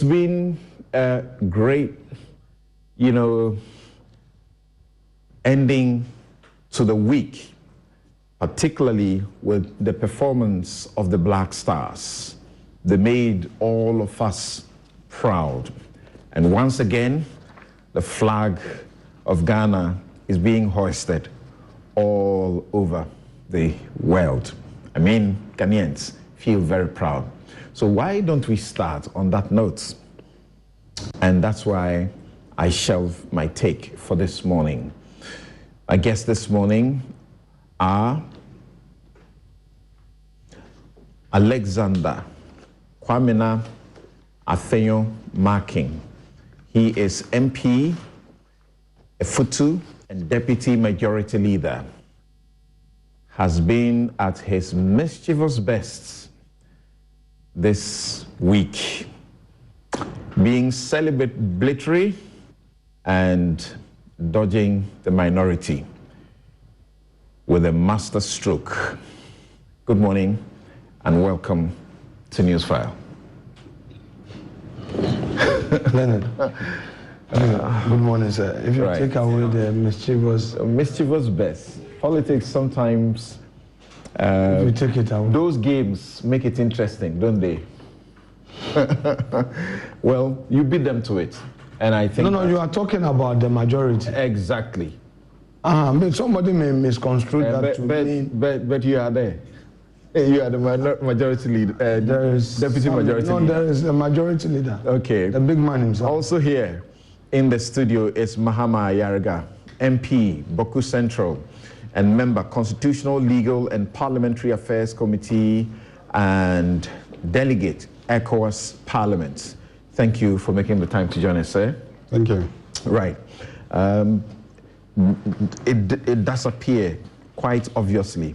been a great, ending to the week, particularly with the performance of the Black Stars. They made all of us proud. And once again, the flag of Ghana is being hoisted all over the world. I mean, Ghanaians feel very proud. So why don't we start on that note? And that's why I shelve my take for this morning. My guests this morning are Alexander Kwamina Afenyo Marking. He is MP, a Futu, and Deputy Majority Leader. Has been at his mischievous best this week, being celebratory and dodging the minority with a master stroke. Good morning and welcome to Newsfile. Leonard, good morning, sir. If you take away the mischievous best, politics sometimes, if you take it away, those games make it interesting, don't they? Well, you beat them to it. And I think... No, you are talking about the majority. Exactly. But somebody may misconstrue that but you are there. You are the majority leader. Deputy majority leader. No, there is a majority leader. Okay. The big man himself. Also here in the studio is Mahama Ayariga, MP, Boku Central, and member, Constitutional, Legal, and Parliamentary Affairs Committee, and delegate, ECOWAS Parliament. Thank you for making the time to join us, sir. Thank you. Right. It does appear quite obviously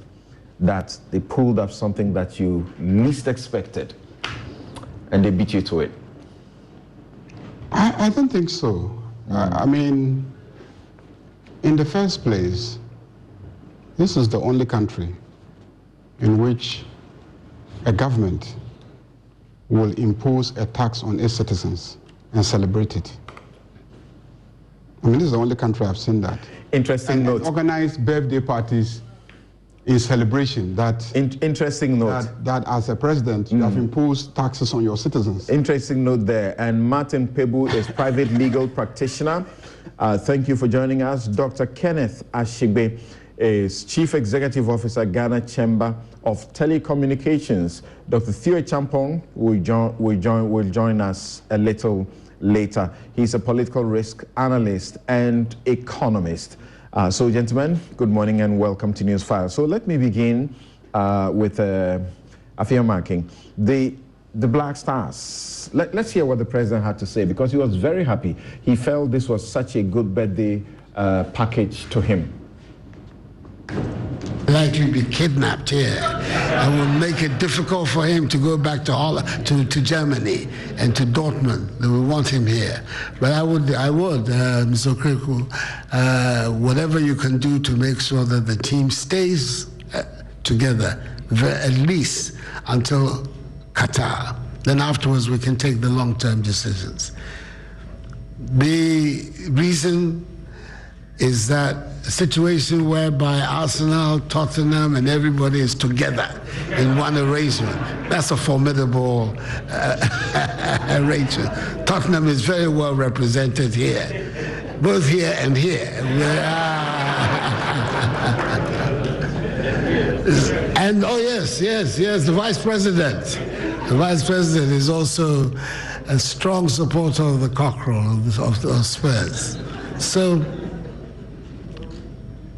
that they pulled up something that you least expected, and they beat you to it. I don't think so. I mean, in the first place, this is the only country in which a government will impose a tax on its citizens and celebrate it. I mean, this is the only country I've seen that. Interesting note. Organized birthday parties in celebration that... Interesting note. That as a president, you have imposed taxes on your citizens. Interesting note there. And Martin Pebu is private legal practitioner. Thank you for joining us. Dr. Kenneth Ashigbe is Chief Executive Officer, Ghana Chamber of Telecommunications. Dr. Theo Champong will join us a little later. He's a political risk analyst and economist. So, gentlemen, good morning and welcome to Newsfile. So let me begin with Afenyo Marking. The Black Stars. Let's hear what the president had to say, because he was very happy. He felt this was such a good birthday package to him. Likely be kidnapped here. I will make it difficult for him to go back to Germany and to Dortmund. They will want him here. But I would, Mr. Okriku, whatever you can do to make sure that the team stays together, at least until Qatar. Then afterwards we can take the long-term decisions. The reason is that a situation whereby Arsenal, Tottenham, and everybody is together in one arrangement. That's a formidable arrangement. Tottenham is very well represented here, both here and here. And oh yes, the Vice President. The Vice President is also a strong supporter of the cockerel of Spurs. So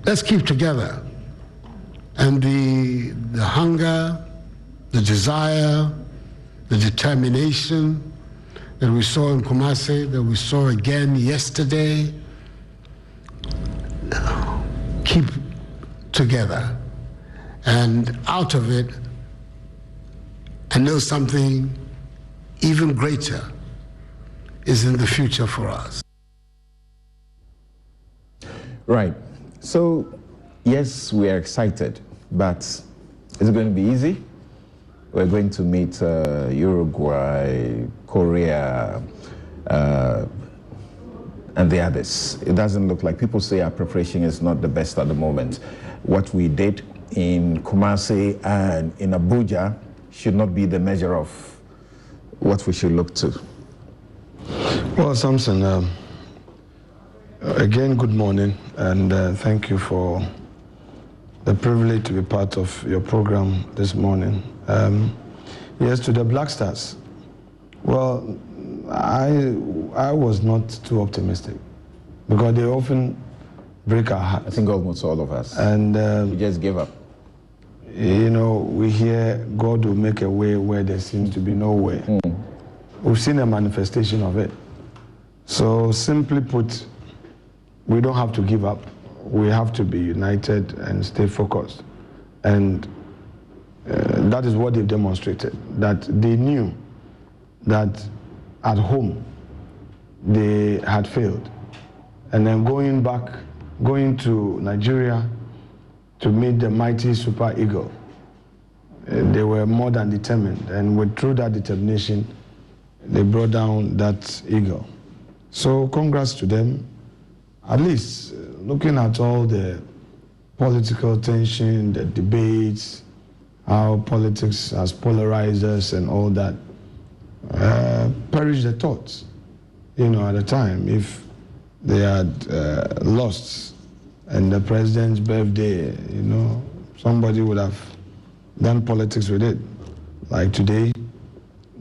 let's keep together. And the hunger, the desire, the determination that we saw in Kumasi, that we saw again yesterday, keep together. And out of it, I know something even greater is in the future for us. Right. So, yes, we are excited, but is it going to be easy? we're going to meet Uruguay, Korea, and the others. It doesn't look like, people say our preparation is not the best at the moment. What we did in Kumasi and in Abuja should not be the measure of what we should look to. Well, Samson, again, good morning, and thank you for the privilege to be part of your program this morning. Yes, to the Black Stars. Well, I was not too optimistic because they often break our hearts. I think almost all of us. And we just gave up. You know, we hear God will make a way where there seems to be no way. We've seen a manifestation of it. So simply put, we don't have to give up. We have to be united and stay focused. And that is what they've demonstrated, that they knew that at home they had failed. And then going to Nigeria to meet the mighty Super Eagle, they were more than determined. And through that determination, they brought down that eagle. So congrats to them. At least looking at all the political tension, the debates, how politics has polarized us and all that, perish the thoughts. You know, at the time, if they had lost and the president's birthday, you know, somebody would have done politics with it. Like today,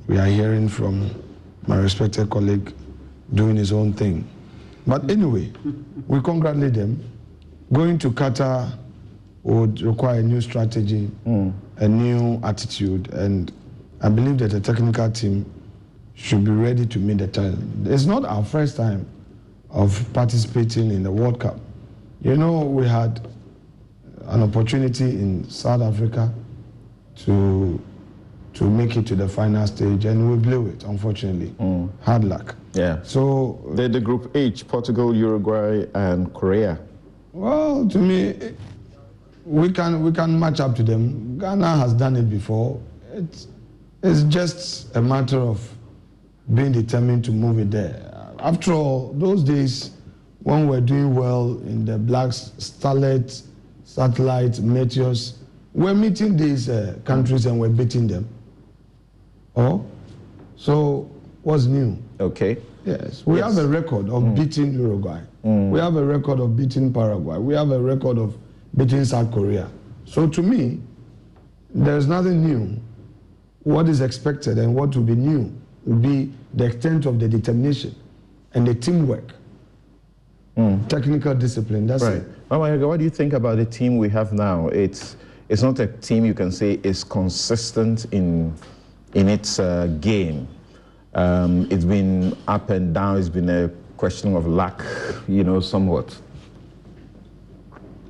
we are hearing from my respected colleague doing his own thing. But anyway, we congratulate them. Going to Qatar would require a new strategy, a new attitude, and I believe that the technical team should be ready to meet the challenge. It's not our first time of participating in the World Cup. You know, we had an opportunity in South Africa to make it to the final stage, and we blew it, unfortunately. Hard luck. Yeah. So the Group H, Portugal, Uruguay, and Korea. Well, to me, we can match up to them. Ghana has done it before. It's just a matter of being determined to move it there. After all, those days when we're doing well in the Black Starlet, Satellite, Meteors, we're meeting these countries and we're beating them. Oh, so what's new? Okay. Yes, we have a record of beating Uruguay. We have a record of beating Paraguay. We have a record of beating South Korea. So to me, there's nothing new. What is expected and what will be new will be the extent of the determination and the teamwork, technical discipline. That's right. it. Mama, what do you think about the team we have now? It's not a team you can say is consistent in its game. It's been up and down. It's been a question of luck, you know, somewhat.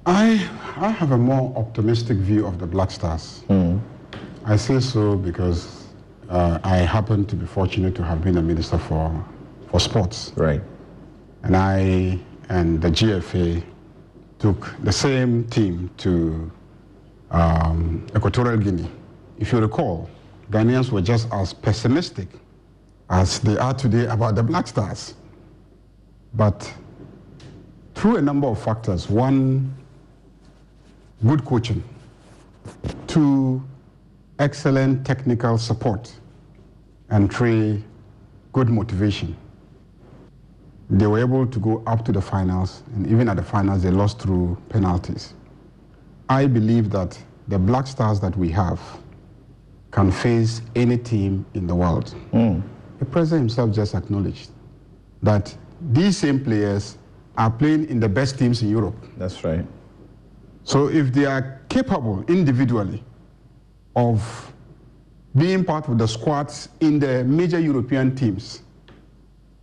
I have a more optimistic view of the Black Stars. I say so because I happen to be fortunate to have been a minister for sports. Right. And I and the GFA took the same team to Equatorial Guinea. If you recall, Ghanaians were just as pessimistic as they are today about the Black Stars. But through a number of factors, one, good coaching, two, excellent technical support, and three, good motivation, they were able to go up to the finals, and even at the finals, they lost through penalties. I believe that the Black Stars that we have can face any team in the world. The president himself just acknowledged that these same players are playing in the best teams in Europe. That's right. So if they are capable individually of being part of the squads in the major European teams,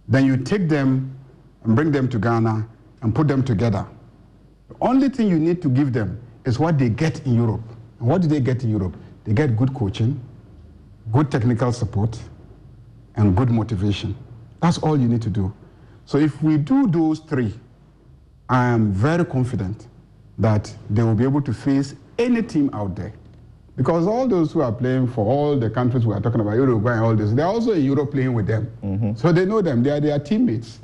then you take them and bring them to Ghana and put them together. The only thing you need to give them is what they get in Europe. And what do they get in Europe? They get good coaching, good technical support, and good motivation. That's all you need to do. So if we do those three, I am very confident that they will be able to face any team out there. Because all those who are playing for all the countries we are talking about, Uruguay and all this, they're also in Europe playing with them. So they know them, they are their teammates.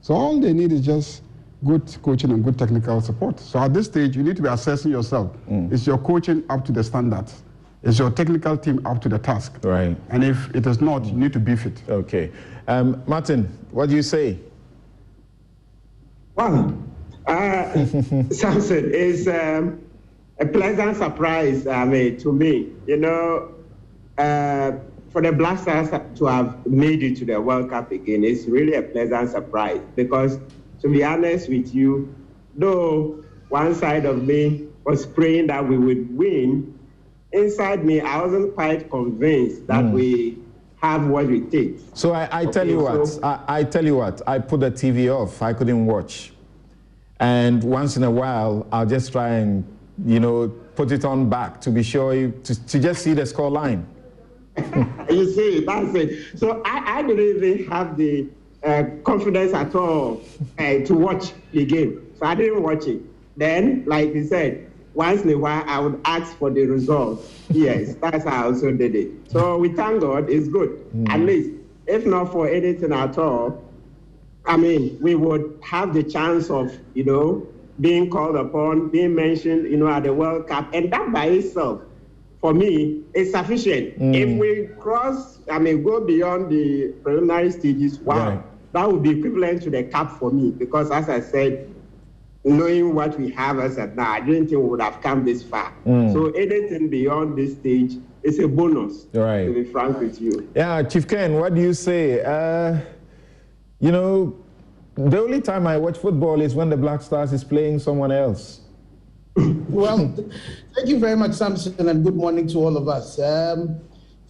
So all they need is just good coaching and good technical support. So at this stage, you need to be assessing yourself. Is your coaching up to the standards? Is your technical team up to the task? Right. And if it is not, you need to beef it. Okay. Martin, what do you say? Well, Samson, is a pleasant surprise to me. You know, for the Black Stars to have made it to the World Cup again is really a pleasant surprise because, to be honest with you, though one side of me was praying that we would win, inside me, I wasn't quite convinced that we have what it takes. So I tell you what, I tell you what, I put the TV off. I couldn't watch. And once in a while, I'll just try and, you know, put it on back to be sure, to just see the score line. You see, that's it. So I didn't even have the confidence at all to watch the game. So I didn't watch it. Then, like you said, once in a while, I would ask for the results. Yes, that's how I also did it. So we thank God, it's good. At least, if not for anything at all, I mean, we would have the chance of, you know, being called upon, being mentioned, you know, at the World Cup. And that by itself, for me, is sufficient. If we go beyond the preliminary stages, wow, right, that would be equivalent to the cup for me. Because as I said, knowing what we have as of now, I didn't think we would have come this far. So anything beyond this stage is a bonus, right, to be frank with you. Yeah, Chief Ken, what do you say? You know, the only time I watch football is when the Black Stars is playing someone else. Well, thank you very much, Samson, and good morning to all of us.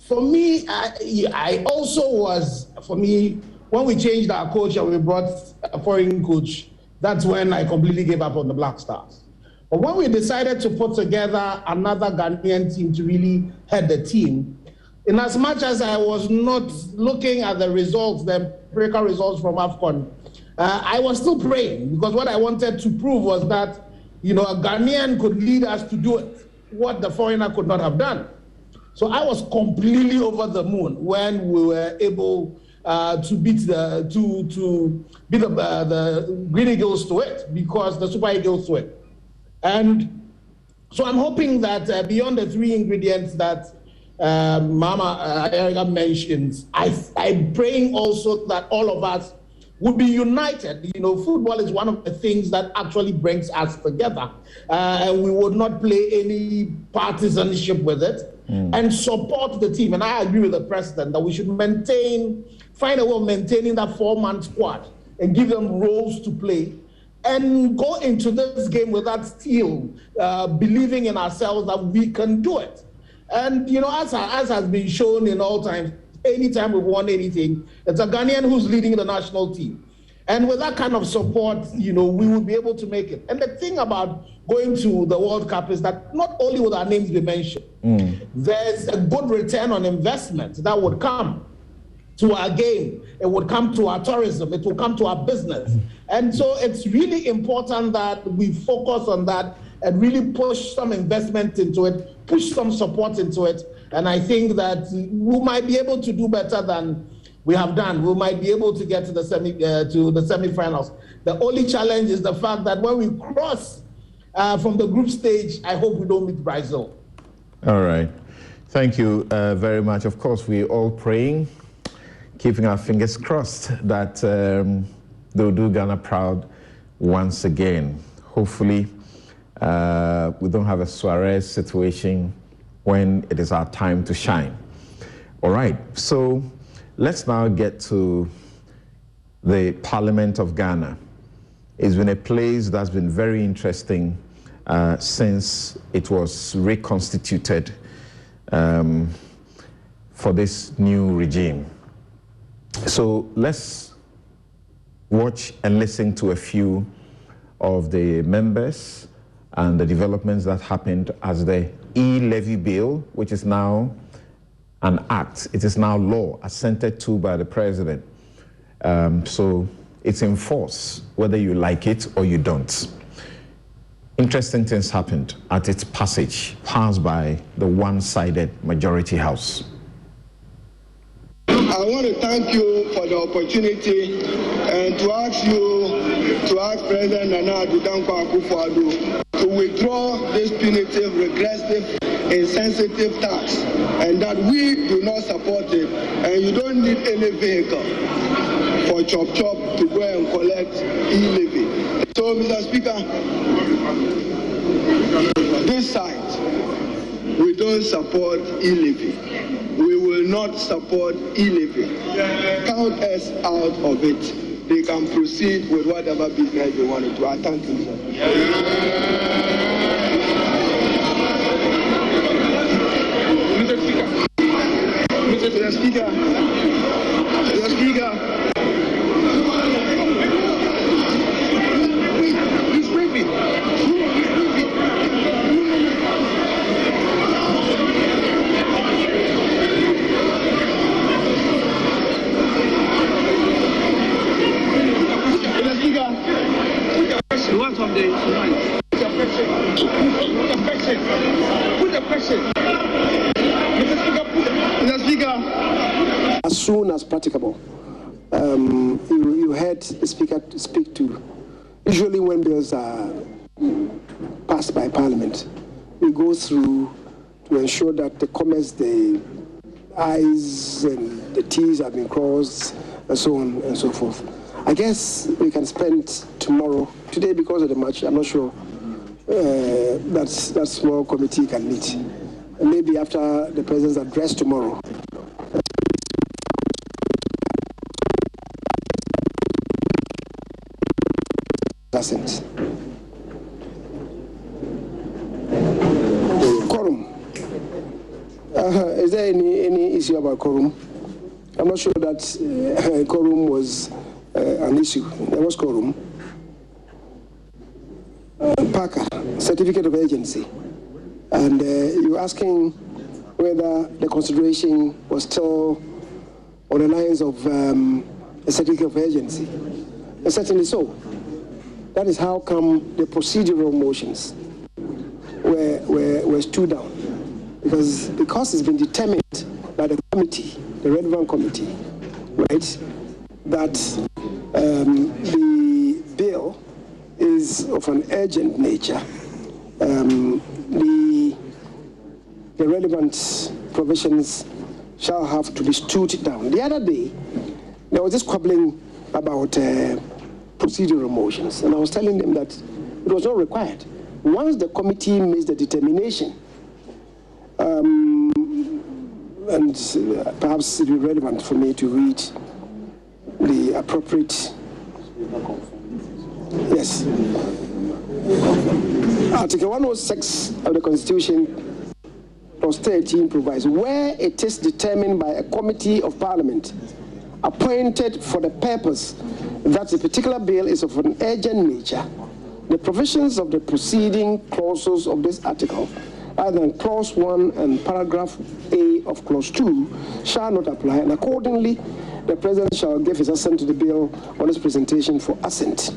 For me, I also was, when we changed our coach and we brought a foreign coach, that's when I completely gave up on the Black Stars. But when we decided to put together another Ghanaian team to really head the team, in as much as I was not looking at the results, the empirical results from AFCON, I was still praying because what I wanted to prove was that, you know, a Ghanaian could lead us to do it, what the foreigner could not have done. So I was completely over the moon when we were able to beat the Green Eagles to it, because the Super Eagles to it. And so I'm hoping that beyond the three ingredients that Mama Erica mentions, I'm praying also that all of us would be united. You know, football is one of the things that actually brings us together. And we would not play any partisanship with it and support the team. And I agree with the president that we should find a way of maintaining that 4-man squad and give them roles to play and go into this game with that steel, believing in ourselves that we can do it. And, you know, as has been shown in all times, anytime we've won anything, it's a Ghanaian who's leading the national team. And with that kind of support, you know, we will be able to make it. And the thing about going to the World Cup is that not only will our names be mentioned, there's a good return on investment that would come to our game. It would come to our tourism. It will come to our business. And so it's really important that we focus on that and really push some investment into it, push some support into it. And I think that we might be able to do better than we have done. We might be able to get to the semi-finals. The only challenge is the fact that when we cross from the group stage, I hope we don't meet Brazil. All right. Thank you very much. Of course, we're all praying, keeping our fingers crossed that they'll do Ghana proud once again. Hopefully, we don't have a Suarez situation when it is our time to shine. All right, so let's now get to the Parliament of Ghana. It's been a place that's been very interesting since it was reconstituted for this new regime. So let's watch and listen to a few of the members and the developments that happened as the e-levy bill, which is now an act, it is now law, assented to by the president. So it's in force, whether you like it or you don't. interesting things happened at its passage, passed by the one-sided majority house. I want to thank you for the opportunity and to ask President Nana Addo Dankwa Akufo-Addo to withdraw this punitive, regressive, insensitive tax, and that we do not support it, and you don't need any vehicle for Chop Chop to go and collect e-levy. So, Mr. Speaker, this side, we don't support e-levy. We will not support e-levy. Count us out of it. They can proceed with whatever business they want to do. I thank you, sir. Mr. Speaker. Mr. Speaker. Please wait me. The one from the line. Put the question. Mr. Speaker. As soon as practicable, you heard the Speaker speak to. Usually when bills are passed by Parliament, we go through to ensure that the comments, the I's and the T's have been crossed, and so on and so forth. I guess we can spend today because of the match, I'm not sure that small committee can meet. And maybe after the President's address tomorrow. Quorum. Is there any issue about quorum? I'm not sure that quorum was an issue. There was quorum. Parker, certificate of agency. And you're asking whether the consideration was still on the lines of a certificate of agency. And certainly so. That is how come the procedural motions were stood down. Because it's been determined by the committee, the relevant committee, right, that the bill is of an urgent nature. The relevant provisions shall have to be stood down. The other day, there was this quibbling about procedural motions, and I was telling them that it was not required. Once the committee makes the determination, and perhaps it will be relevant for me to read the appropriate. Yes. Article 106 of the Constitution, Clause 13 provides, where it is determined by a committee of Parliament appointed for the purpose that a particular bill is of an urgent nature, the provisions of the preceding clauses of this article, other than Clause 1 and Paragraph A of Clause 2, shall not apply, and accordingly, the President shall give his assent to the bill on its presentation for assent.